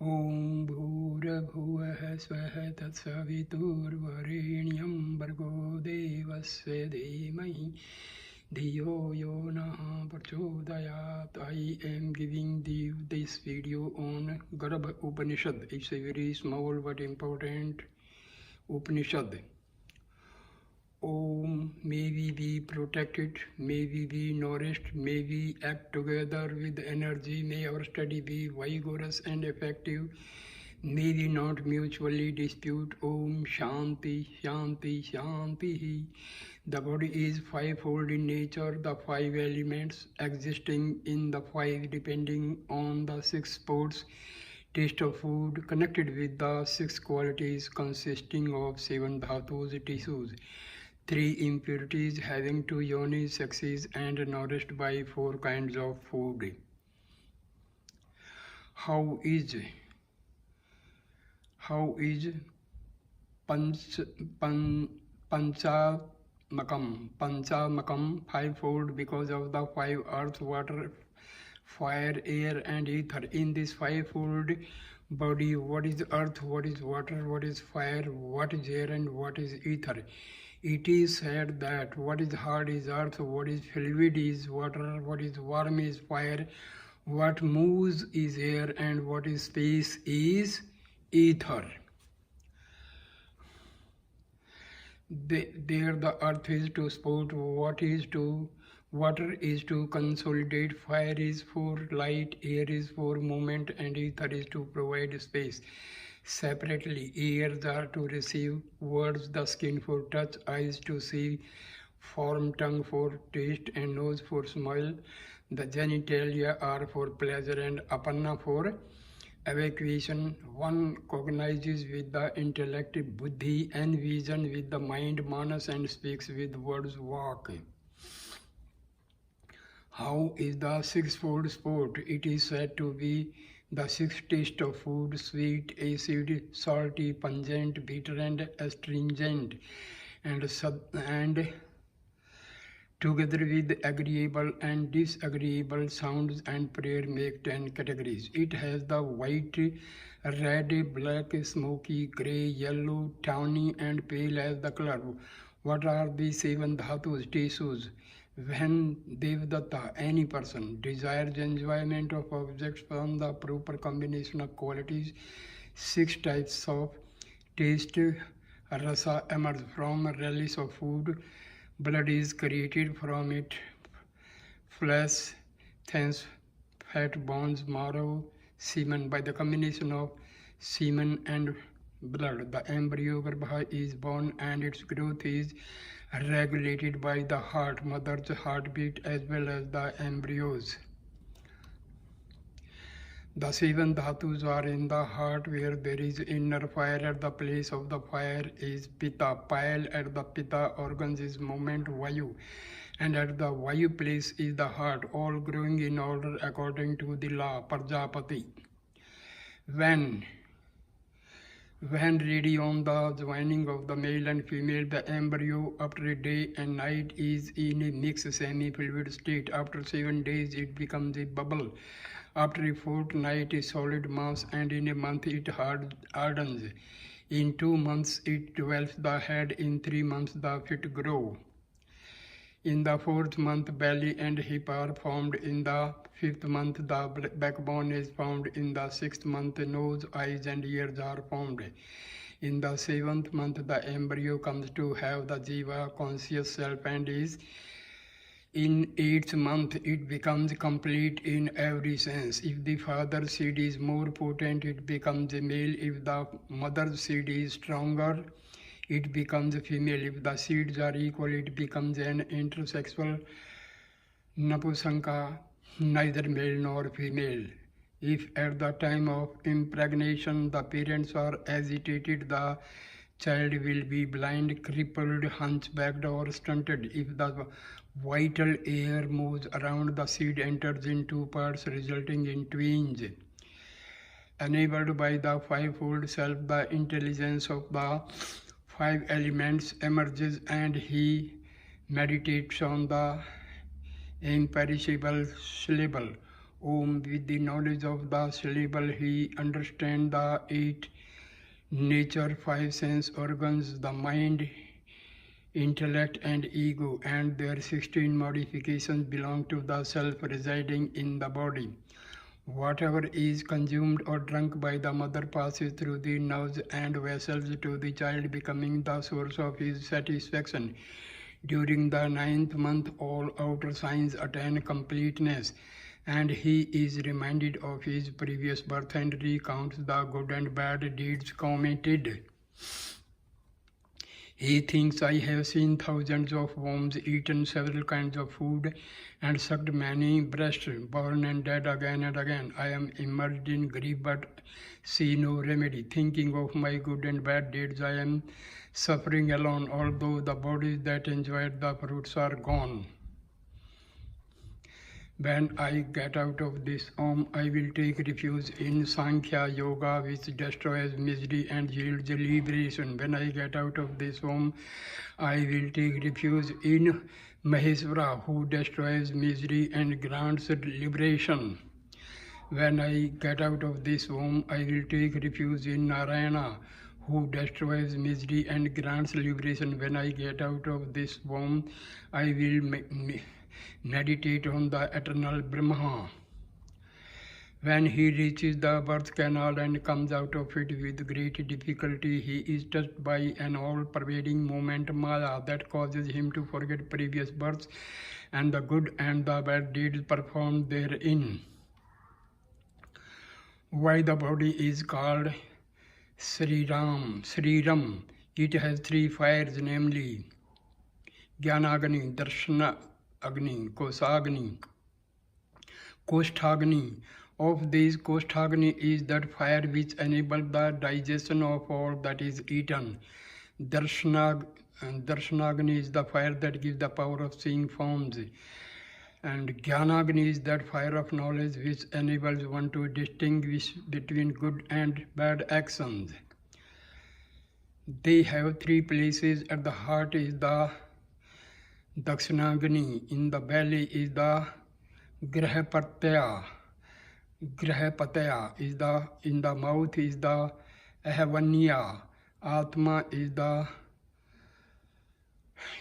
Om Bhurabhuvah Swaha Tatsaviturvarenyam Bhargo Devasya Dhimahi Dhiyo Yo Naha Prachodayat. I am giving you this video on Garbha Upanishad. It's a very small but important Upanishad. Om, may we be protected, may we be nourished, may we act together with energy, may our study be vigorous and effective, may we not mutually dispute. Om Shanti, Shanti, Shanti. The body is fivefold in nature, the five elements existing in the five depending on the six spots. Taste of food connected with the six qualities consisting of seven dhatus, tissues. Three impurities having two yonis, sexes, and nourished by four kinds of food. How is Panchamakam fivefold because of the five earth, water, fire, air, and ether. In this fivefold body, what is earth, what is water, what is fire, what is air, and what is ether? It is said that what is hard is earth, what is fluid is water, what is warm is fire, what moves is air, and what is space is ether. There the earth is to support, water is to consolidate, fire is for light, air is for movement, and ether is to provide space. Separately, ears are to receive words, the skin for touch, eyes to see form, tongue for taste, and nose for smell. The genitalia are for pleasure and apanna for evacuation. One cognizes with the intellect, buddhi, and vision with the mind, manas, and speaks with words, vak. How is the sixfold sport? It is said to be the six taste of food: sweet, acid, salty, pungent, bitter, and astringent, and together with agreeable and disagreeable sounds and prayer make 10 categories. It has the white, red, black, smoky, grey, yellow, tawny, and pale as the color. What are the seven dhatus, tissues? When Devadatta, any person, desires enjoyment of objects from the proper combination of qualities, six types of taste, rasa, emerge from relish of food. Blood is created from it, flesh, thence fat, bones, marrow, semen. By the combination of semen and blood, the embryo Garbha is born, and its growth is regulated by the heart, mother's heartbeat, as well as the embryos. The seven dhatus are in the heart, where there is inner fire. At the place of the fire is pitta, pile. At the pitta organs is movement, vayu, and at the vayu place is the heart, all growing in order according to the law, Prajapati. When ready on the joining of the male and female, the embryo after a day and night is in a mixed semi-fluid state. After 7 days it becomes a bubble. After a fortnight a solid mass, and in a month it hardens. In 2 months it develops the head, in 3 months the feet grow. In the 4th month belly and hip are formed. In the 5th month the backbone is formed. In the 6th month nose, eyes, and ears are formed. In the 7th month the embryo comes to have the jiva, conscious self, and is. In 8th month it becomes complete in every sense. If the father's seed is more potent, it becomes a male. If the mother's seed is stronger, it becomes a female. If the seeds are equal, it becomes an intersexual napusanka, neither male nor female. If at the time of impregnation the parents are agitated, the child will be blind, crippled, hunchbacked, or stunted. If the vital air moves around, the seed enters in two parts, resulting in twins. Enabled by the fivefold self, the intelligence of the five elements emerges, and he meditates on the imperishable syllable Om. With the knowledge of the syllable, he understands the 8 nature, 5 sense organs, the mind, intellect and ego, and their 16 modifications belong to the self residing in the body. Whatever is consumed or drunk by the mother passes through the nerves and vessels to the child, becoming the source of his satisfaction. During the 9th month, all outer signs attain completeness, and he is reminded of his previous birth and recounts the good and bad deeds committed. He thinks, I have seen thousands of worms, eaten several kinds of food, and sucked many breasts, born and dead again and again. I am immersed in grief but see no remedy. Thinking of my good and bad deeds, I am suffering alone, although the bodies that enjoyed the fruits are gone. When I get out of this Om, I will take refuge in Sankhya Yoga, which destroys misery and yields liberation. When I get out of this Om, I will take refuge in Maheshwara, who destroys misery and grants liberation. When I get out of this Om, I will take refuge in Narayana, who destroys misery and grants liberation. When I get out of this Om, I will meditate on the eternal Brahma. When he reaches the birth canal and comes out of it with great difficulty, he is touched by an all-pervading moment, Maya, that causes him to forget previous births and the good and the bad deeds performed therein. Why the body is called Sriram? It has 3 fires, namely Jnanagni, Darshana Agni, Kosagni, Kosthagni. Of these, Kosthagni is that fire which enables the digestion of all that is eaten. Darshanagni is the fire that gives the power of seeing forms. And Jnanagni is that fire of knowledge which enables one to distinguish between good and bad actions. They have 3 places. At the heart is the Dakshinagni, in the belly is the Grahapatya is in the mouth is the Ahavanya, Atma is the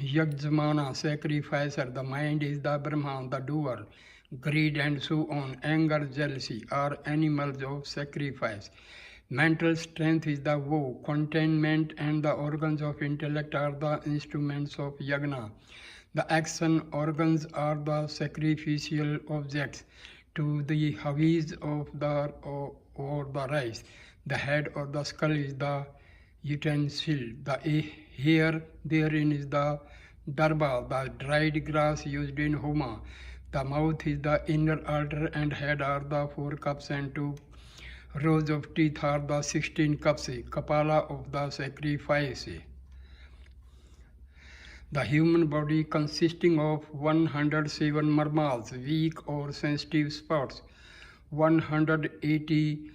Yajmana, sacrificer, the mind is the Brahman, the doer, greed and so on, anger, jealousy are animals of sacrifice. Mental strength is the woe, containment and the organs of intellect are the instruments of yagna. The action organs are the sacrificial objects to the havis of the or the rice. The head or the skull is the utensil. The hair therein is the Garbha, the dried grass used in Homa. The mouth is the inner altar and head are the 4 cups and 2 rows of teeth are the 16 cups, Kapala of the sacrifice. The human body consisting of 107 marmas, weak or sensitive spots, 180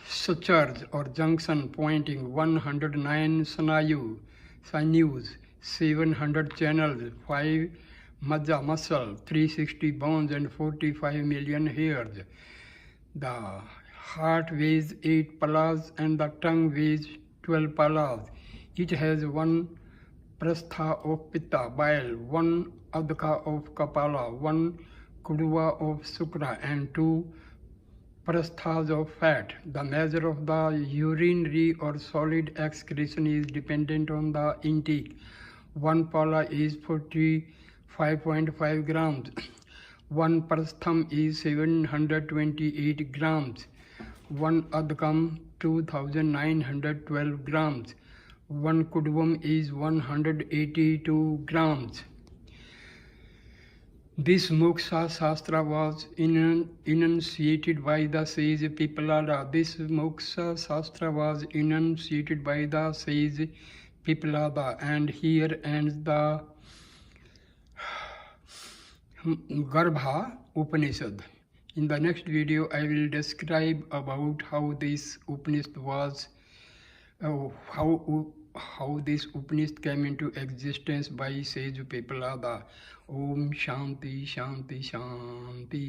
sutures or junction pointing, 109 sinews, 700 channels, 5 majja muscle, 360 bones and 45 million hairs. The heart weighs 8 palas and the tongue weighs 12 palas. It has 1 prastha of pitta, bile, 1 adhika of kapala, 1 kuduva of sukra and 2 prasthas of fat. The measure of the urinary or solid excretion is dependent on the intake. 1 pala is 45.5 grams. 1 prastham is 728 grams. 1 adhikam 2912 grams. 1 kuduvam is 182 grams. This Moksha Shastra was enunciated by the sage Pippalada. This Moksha Shastra was enunciated by the sage Pippalada, and here ends the Garbha Upanishad. In the next video, I will describe about how this Upanishad was, how how this Upanishad came into existence by sage Pippalada. Om Shanti Shanti Shanti.